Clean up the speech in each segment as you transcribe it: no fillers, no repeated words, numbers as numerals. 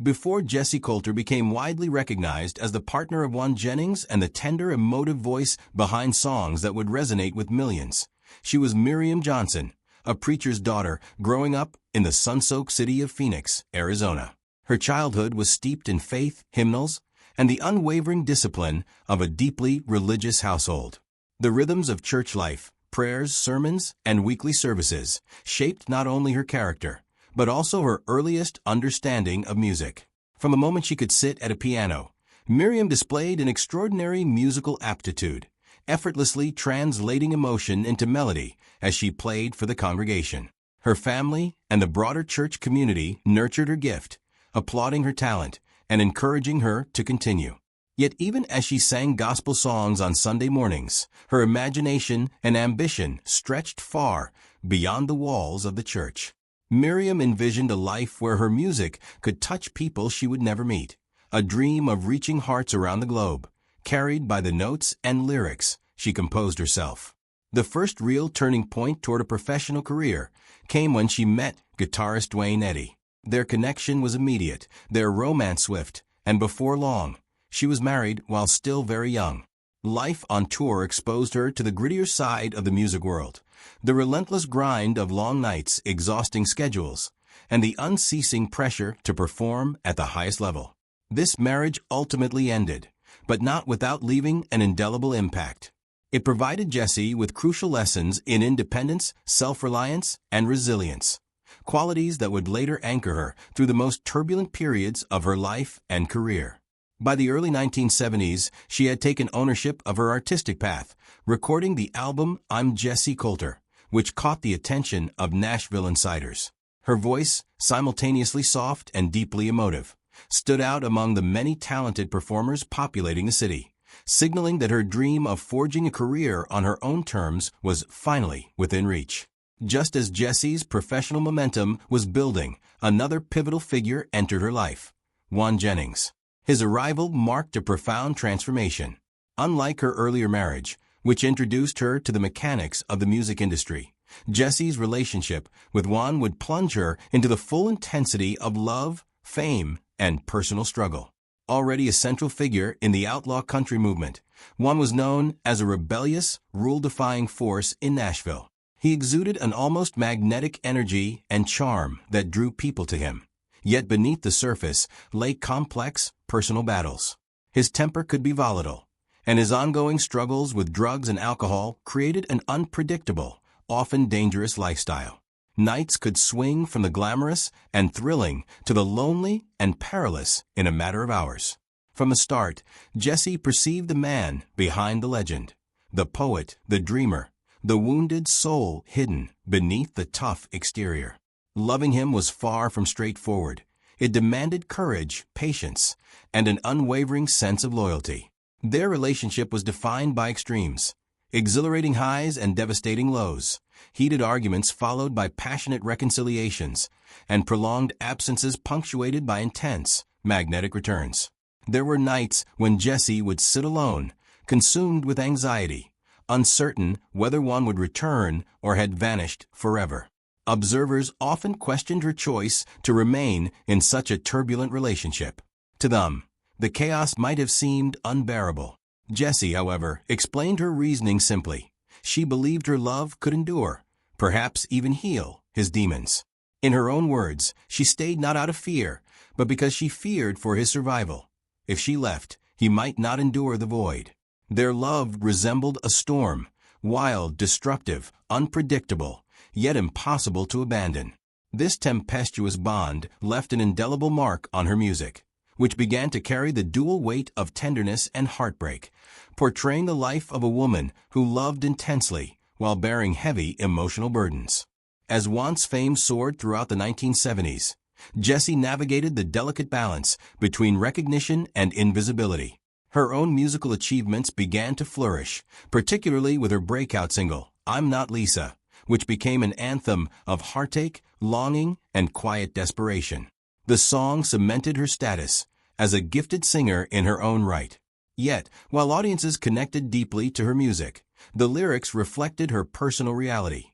Before Jessi Colter became widely recognized as the partner of Waylon Jennings and the tender, emotive voice behind songs that would resonate with millions, she was Miriam Johnson, a preacher's daughter growing up in the sun-soaked city of Phoenix, Arizona. Her childhood was steeped in faith, hymnals, and the unwavering discipline of a deeply religious household. The rhythms of church life, prayers, sermons, and weekly services shaped not only her character, but also her earliest understanding of music. From the moment she could sit at a piano, Miriam displayed an extraordinary musical aptitude, effortlessly translating emotion into melody as she played for the congregation. Her family and the broader church community nurtured her gift, applauding her talent and encouraging her to continue. Yet even as she sang gospel songs on Sunday mornings, her imagination and ambition stretched far beyond the walls of the church. Miriam envisioned a life where her music could touch people she would never meet, a dream of reaching hearts around the globe, carried by the notes and lyrics she composed herself. The first real turning point toward a professional career came when she met guitarist Waylon Jennings. Their connection was immediate, their romance swift, and before long, she was married while still very young. Life on tour exposed her to the grittier side of the music world, the relentless grind of long nights, exhausting schedules, and the unceasing pressure to perform at the highest level. This marriage ultimately ended, but not without leaving an indelible impact. It provided Jessi with crucial lessons in independence, self-reliance, and resilience, qualities that would later anchor her through the most turbulent periods of her life and career. By the early 1970s, she had taken ownership of her artistic path, recording the album I'm Jessi Colter, which caught the attention of Nashville insiders. Her voice, simultaneously soft and deeply emotive, stood out among the many talented performers populating the city, signaling that her dream of forging a career on her own terms was finally within reach. Just as Jessi's professional momentum was building, another pivotal figure entered her life, Waylon Jennings. His arrival marked a profound transformation. Unlike her earlier marriage, which introduced her to the mechanics of the music industry, Jessi's relationship with Waylon would plunge her into the full intensity of love, fame, and personal struggle. Already a central figure in the outlaw country movement, Waylon was known as a rebellious, rule-defying force in Nashville. He exuded an almost magnetic energy and charm that drew people to him. Yet beneath the surface lay complex, personal battles. His temper could be volatile, and his ongoing struggles with drugs and alcohol created an unpredictable, often dangerous lifestyle. Nights could swing from the glamorous and thrilling to the lonely and perilous in a matter of hours. From the start, Jessi perceived the man behind the legend, the poet, the dreamer, the wounded soul hidden beneath the tough exterior. Loving him was far from straightforward. It demanded courage, patience, and an unwavering sense of loyalty. Their relationship was defined by extremes, exhilarating highs and devastating lows, heated arguments followed by passionate reconciliations, and prolonged absences punctuated by intense, magnetic returns. There were nights when Jessi would sit alone, consumed with anxiety, uncertain whether Waylon would return or had vanished forever. Observers often questioned her choice to remain in such a turbulent relationship. To them, the chaos might have seemed unbearable. Jessi, however, explained her reasoning simply. She believed her love could endure, perhaps even heal, his demons. In her own words, she stayed not out of fear, but because she feared for his survival. If she left, he might not endure the void. Their love resembled a storm, wild, destructive, unpredictable, yet impossible to abandon. This tempestuous bond left an indelible mark on her music, which began to carry the dual weight of tenderness and heartbreak, portraying the life of a woman who loved intensely while bearing heavy emotional burdens. As Waylon's fame soared throughout the 1970s, Jessi navigated the delicate balance between recognition and invisibility. Her own musical achievements began to flourish, particularly with her breakout single, I'm Not Lisa, which became an anthem of heartache, longing, and quiet desperation. The song cemented her status as a gifted singer in her own right. Yet, while audiences connected deeply to her music, the lyrics reflected her personal reality.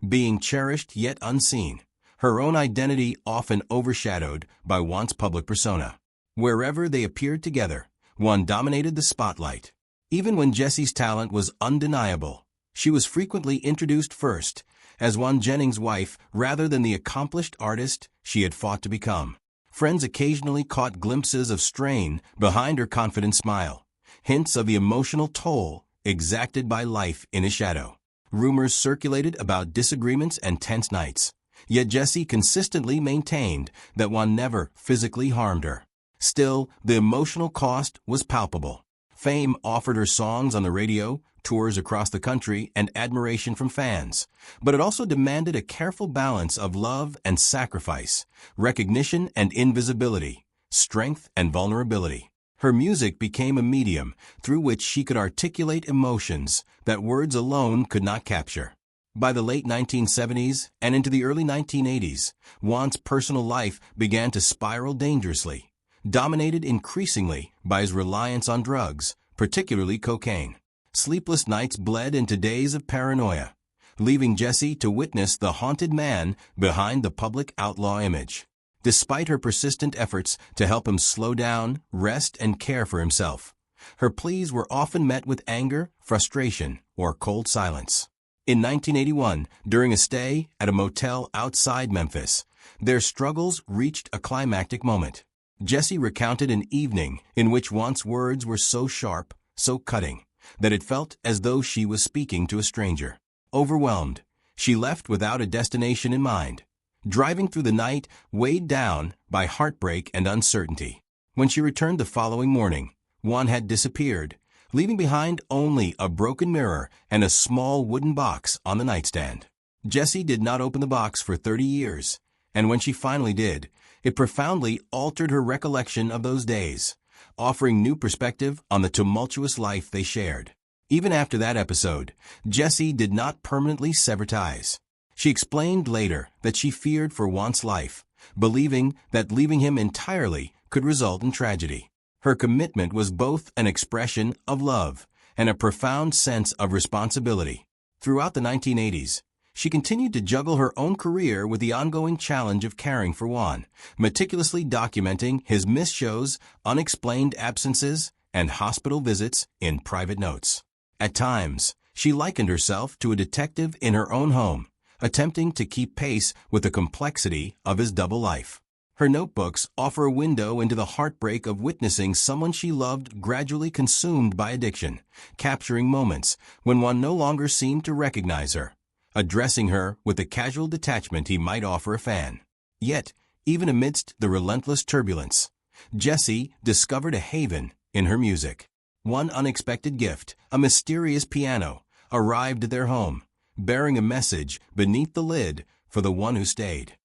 Being cherished yet unseen, her own identity often overshadowed by Juan's public persona. Wherever they appeared together, Juan dominated the spotlight. Even when Jessi's talent was undeniable, she was frequently introduced first as Waylon Jennings' wife rather than the accomplished artist she had fought to become. Friends occasionally caught glimpses of strain behind her confident smile, hints of the emotional toll exacted by life in his shadow. Rumors circulated about disagreements and tense nights, yet Jessi consistently maintained that Juan never physically harmed her. Still, the emotional cost was palpable. Fame offered her songs on the radio, tours across the country, and admiration from fans, but it also demanded a careful balance of love and sacrifice, recognition and invisibility, strength and vulnerability. Her music became a medium through which she could articulate emotions that words alone could not capture. By the late 1970s and into the early 1980s, Juan's personal life began to spiral dangerously, dominated increasingly by his reliance on drugs, particularly cocaine. Sleepless nights bled into days of paranoia, leaving Jessi to witness the haunted man behind the public outlaw image. Despite her persistent efforts to help him slow down, rest, and care for himself, her pleas were often met with anger, frustration, or cold silence. In 1981, during a stay at a motel outside Memphis, their struggles reached a climactic moment. Jessi recounted an evening in which Juan's words were so sharp, so cutting, that it felt as though she was speaking to a stranger. Overwhelmed, she left without a destination in mind, driving through the night weighed down by heartbreak and uncertainty. When she returned the following morning, Juan had disappeared, leaving behind only a broken mirror and a small wooden box on the nightstand. Jessi did not open the box for 30 years, and when she finally did, it profoundly altered her recollection of those days, offering new perspective on the tumultuous life they shared. Even after that episode, Jessi did not permanently sever ties. She explained later that she feared for Juan's life, believing that leaving him entirely could result in tragedy. Her commitment was both an expression of love and a profound sense of responsibility. Throughout the 1980s, she continued to juggle her own career with the ongoing challenge of caring for Juan, meticulously documenting his missed shows, unexplained absences, and hospital visits in private notes. At times, she likened herself to a detective in her own home, attempting to keep pace with the complexity of his double life. Her notebooks offer a window into the heartbreak of witnessing someone she loved gradually consumed by addiction, capturing moments when one no longer seemed to recognize her, addressing her with the casual detachment he might offer a fan. Yet, even amidst the relentless turbulence, Jessi discovered a haven in her music. One unexpected gift, a mysterious piano, arrived at their home, bearing a message beneath the lid for the one who stayed.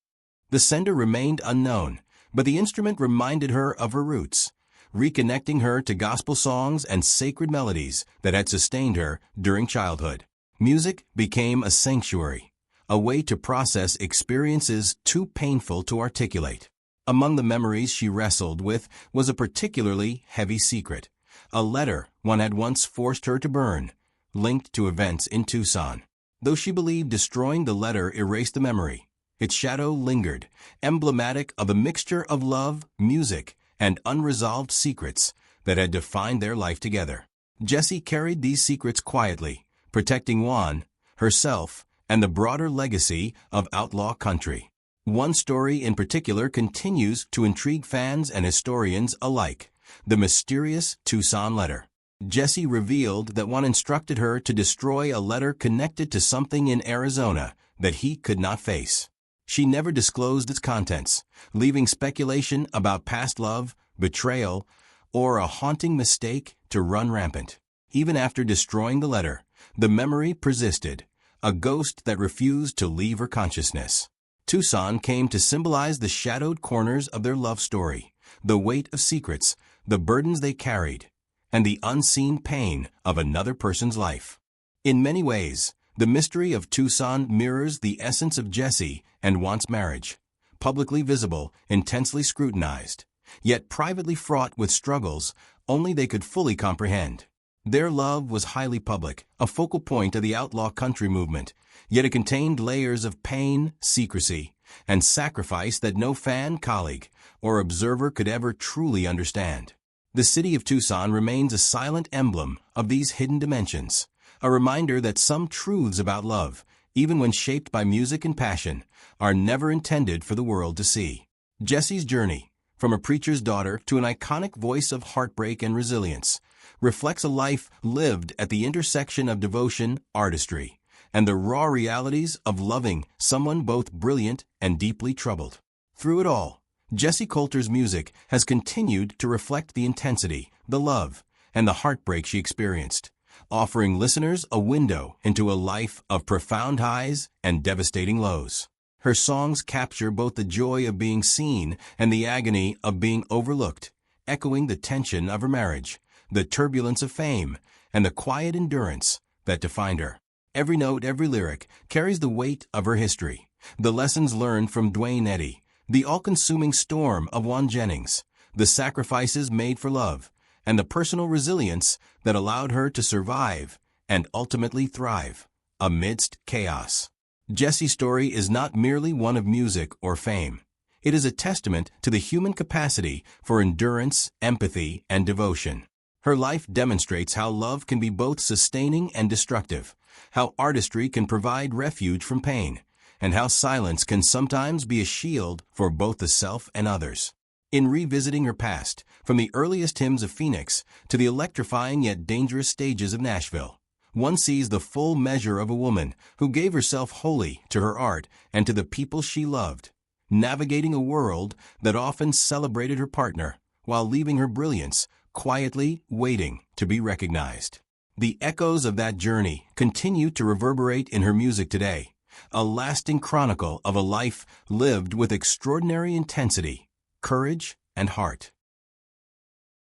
The sender remained unknown, but the instrument reminded her of her roots, reconnecting her to gospel songs and sacred melodies that had sustained her during childhood. Music became a sanctuary, a way to process experiences too painful to articulate. Among the memories she wrestled with was a particularly heavy secret, a letter one had once forced her to burn, linked to events in Tucson. Though she believed destroying the letter erased the memory, its shadow lingered, emblematic of a mixture of love, music, and unresolved secrets that had defined their life together. Jessi carried these secrets quietly, protecting Juan, herself, and the broader legacy of outlaw country. One story in particular continues to intrigue fans and historians alike: the mysterious Tucson letter. Jessi revealed that one instructed her to destroy a letter connected to something in Arizona that he could not face. She never disclosed its contents, leaving speculation about past love, betrayal, or a haunting mistake to run rampant. Even after destroying the letter, the memory persisted, a ghost that refused to leave her consciousness. Tucson came to symbolize the shadowed corners of their love story, the weight of secrets, the burdens they carried, and the unseen pain of another person's life. In many ways, the mystery of Tucson mirrors the essence of Jessi and Juan's marriage, publicly visible, intensely scrutinized, yet privately fraught with struggles only they could fully comprehend. Their love was highly public, a focal point of the outlaw country movement, yet it contained layers of pain, secrecy, and sacrifice that no fan, colleague, or observer could ever truly understand. The city of Tucson remains a silent emblem of these hidden dimensions, a reminder that some truths about love, even when shaped by music and passion, are never intended for the world to see. Jessi's journey, from a preacher's daughter to an iconic voice of heartbreak and resilience, reflects a life lived at the intersection of devotion, artistry, and the raw realities of loving someone both brilliant and deeply troubled. Through it all, Jessi Colter's music has continued to reflect the intensity, the love, and the heartbreak she experienced, offering listeners a window into a life of profound highs and devastating lows. Her songs capture both the joy of being seen and the agony of being overlooked, echoing the tension of her marriage, the turbulence of fame, and the quiet endurance that defined her. Every note, every lyric carries the weight of her history, the lessons learned from Duane Eddy, the all-consuming storm of Waylon Jennings, the sacrifices made for love, and the personal resilience that allowed her to survive and ultimately thrive amidst chaos. Jessi's story is not merely one of music or fame. It is a testament to the human capacity for endurance, empathy, and devotion. Her life demonstrates how love can be both sustaining and destructive, how artistry can provide refuge from pain, and how silence can sometimes be a shield for both the self and others. In revisiting her past, from the earliest hymns of Phoenix to the electrifying yet dangerous stages of Nashville, one sees the full measure of a woman who gave herself wholly to her art and to the people she loved, navigating a world that often celebrated her partner while leaving her brilliance quietly waiting to be recognized. The echoes of that journey continue to reverberate in her music today, a lasting chronicle of a life lived with extraordinary intensity, courage, and heart.